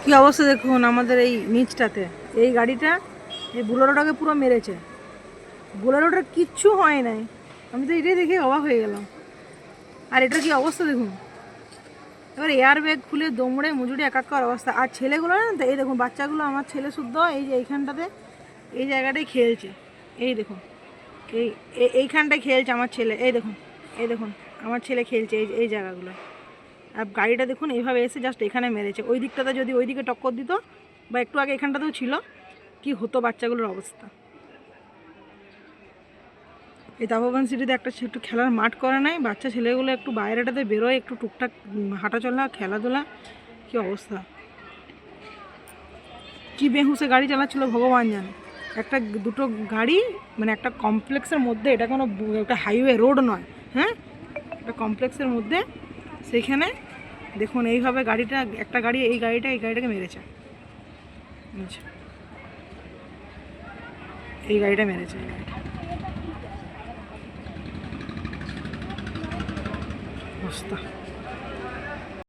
কি অবস্থা দেখুন আমাদের এই নিচটাতে, এই গাড়িটা এই বুলেরোটাকে পুরো মেরেছে। বুলেরোটার কিচ্ছু হয় নাই, আমি তো এটাই দেখে অবাক হয়ে গেলাম। আর এটার কি অবস্থা দেখুন, এবার এয়ার ব্যাগ খুলে দৌড়ে মুজুরি একাকার অবস্থা। আর ছেলেগুলো না, এই দেখুন বাচ্চাগুলো, আমার ছেলে শুদ্ধ এই যে এইখানটাতে, এই জায়গাটায় খেলছে। এই দেখুন এইখানটায় খেলছে আমার ছেলে, এই দেখুন আমার ছেলে খেলছে এই এই জায়গাগুলো। আর গাড়িটা দেখুন এইভাবে এসে জাস্ট এখানে মেরেছে। ওই দিকটাতে যদি ওই দিকে টক্কর দিত বা একটু আগে এখানটাতেও ছিল, কি হতো বাচ্চাগুলোর অবস্থা। এই তাপবান সিটিতে একটা একটু খেলার মাঠ করে নাই, বাচ্চা ছেলেগুলো একটু বাইরেটাতে বেরোয়, একটু টুকটাক হাঁটাচলা খেলাধুলা, কি অবস্থা। কি বেহুসে গাড়ি চালাচ্ছিল ভগবান জানে। একটা দুটো গাড়ি, মানে একটা কমপ্লেক্সের মধ্যে, এটা কোনো একটা হাইওয়ে রোড নয়, হ্যাঁ, একটা কমপ্লেক্সের মধ্যে, সেইখানে দেখুন এইভাবে গাড়িটা, একটা গাড়ি এই গাড়িটাকে মেরেছে। আচ্ছা, এই গাড়িটা মেরেছে, এই গাড়িটা অবস্থা।